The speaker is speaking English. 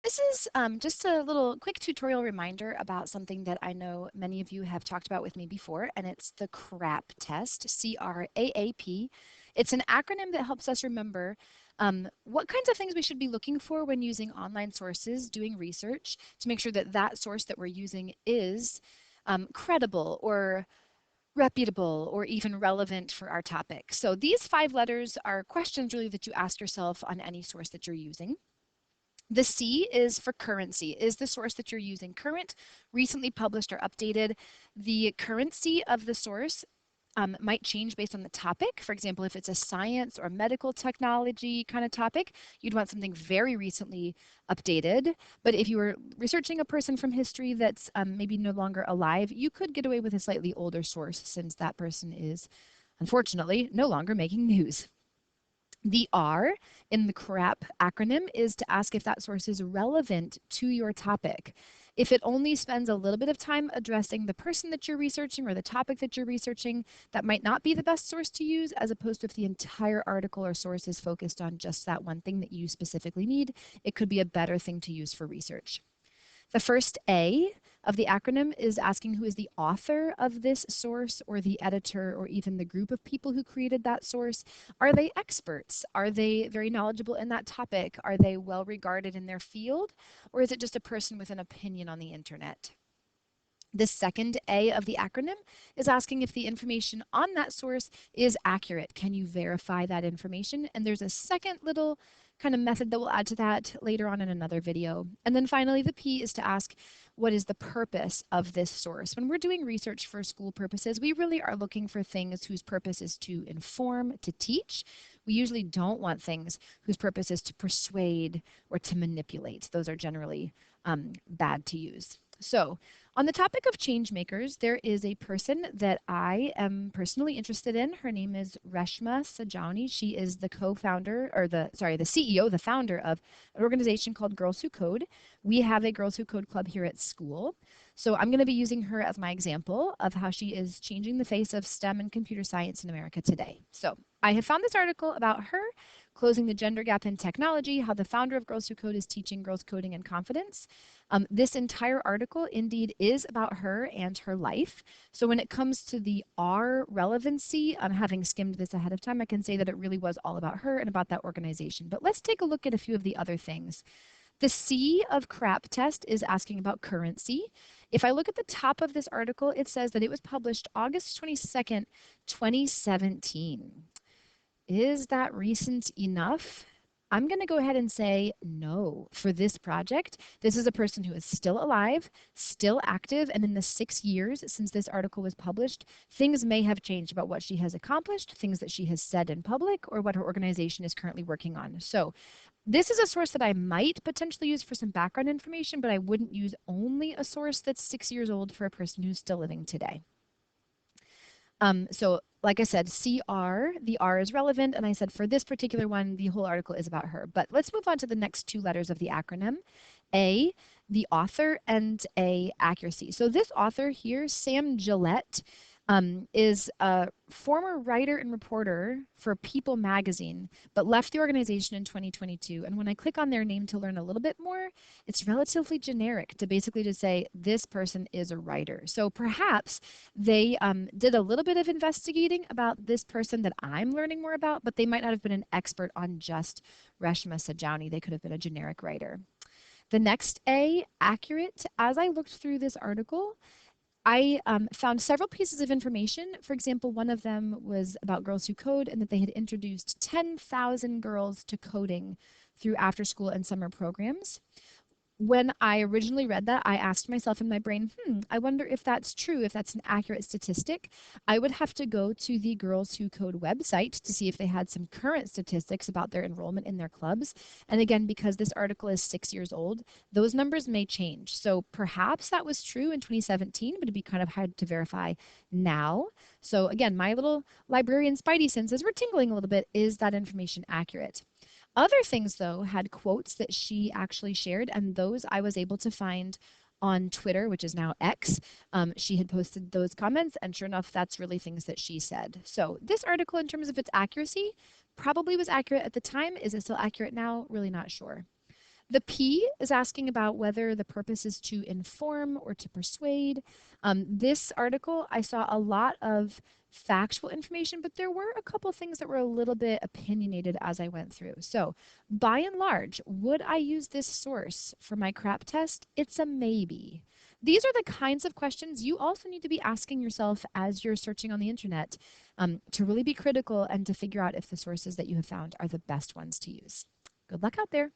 This is just a little quick tutorial reminder about something that I know many of you have talked about with me before, and it's the CRAAP test, C-R-A-A-P. It's an acronym that helps us remember what kinds of things we should be looking for when using online sources, doing research, to make sure that that source that we're using is credible or reputable or even relevant for our topic. So these 5 letters are questions really that you ask yourself on any source that you're using. The C is for currency. Is the source that you're using current, recently published, or updated? The currency of the source might change based on the topic. For example, if it's a science or medical technology kind of topic, you'd want something very recently updated. But if you were researching a person from history that's maybe no longer alive, you could get away with a slightly older source since that person is unfortunately no longer making news. The R in the CRAAP acronym is to ask if that source is relevant to your topic. If it only spends a little bit of time addressing the person that you're researching or the topic that you're researching, that might not be the best source to use, as opposed to if the entire article or source is focused on just that one thing that you specifically need, it could be a better thing to use for research. The first A of the acronym is asking who is the author of this source or the editor or even the group of people who created that source. Are they experts? Are they very knowledgeable in that topic? Are they well regarded in their field? Or is it just a person with an opinion on the internet? The second A of the acronym is asking if the information on that source is accurate. Can you verify that information? And there's a second little kind of method that we'll add to that later on in another video. And then finally, the P is to ask, what is the purpose of this source? When we're doing research for school purposes, we really are looking for things whose purpose is to inform, to teach. We usually don't want things whose purpose is to persuade or to manipulate. Those are generally bad to use. So on the topic of change makers, there is a person that I am personally interested in. Her name is Reshma Sajani. She is the co-founder, or the CEO, the founder of an organization called Girls Who Code. We have a Girls Who Code club here at school. So I'm going to be using her as my example of how she is changing the face of STEM and computer science in America today. So I have found this article about her closing the gender gap in technology, how the founder of Girls Who Code is teaching girls coding and confidence. This entire article indeed is about her and her life. So when it comes to the R relevancy, having skimmed this ahead of time, I can say that it really was all about her and about that organization. But let's take a look at a few of the other things. The C of CRAAP test is asking about currency. If I look at the top of this article, it says that it was published August 22nd, 2017. Is that recent enough? I'm going to go ahead and say no for this project. This is a person who is still alive, still active, and in the 6 years since this article was published, things may have changed about what she has accomplished, things that she has said in public, or what her organization is currently working on. So this is a source that I might potentially use for some background information, but I wouldn't use only a source that's 6 years old for a person who's still living today. So like I said, CR, the R is relevant, and I said for this particular one, the whole article is about her. But let's move on to the next 2 letters of the acronym. A, the author, and A, accuracy. So this author here, Sam Gillette, is a former writer and reporter for People magazine, but left the organization in 2022. And when I click on their name to learn a little bit more, it's relatively generic to basically just say this person is a writer. So perhaps they did a little bit of investigating about this person that I'm learning more about, but they might not have been an expert on just Reshma Sajani. They could have been a generic writer. The next A, accurate. As I looked through this article, I found several pieces of information. For example, one of them was about Girls Who Code and that they had introduced 10,000 girls to coding through after school and summer programs. When I originally read that, I asked myself in my brain, I wonder if that's true, if that's an accurate statistic. I would have to go to the Girls Who Code website to see if they had some current statistics about their enrollment in their clubs. And again, because this article is 6 years old, those numbers may change. So perhaps that was true in 2017, but it'd be kind of hard to verify now. So again, my little librarian spidey senses were tingling a little bit. Is that information accurate? Other things, though, had quotes that she actually shared, and those I was able to find on Twitter, which is now X. She had posted those comments, and sure enough, that's really things that she said. So this article, in terms of its accuracy, probably was accurate at the time. Is it still accurate now? Really not sure. The P is asking about whether the purpose is to inform or to persuade. This article, I saw a lot of factual information, but there were a couple things that were a little bit opinionated as I went through. So, by and large, would I use this source for my CRAAP test? It's a maybe. These are the kinds of questions you also need to be asking yourself as you're searching on the internet, to really be critical and to figure out if the sources that you have found are the best ones to use. Good luck out there.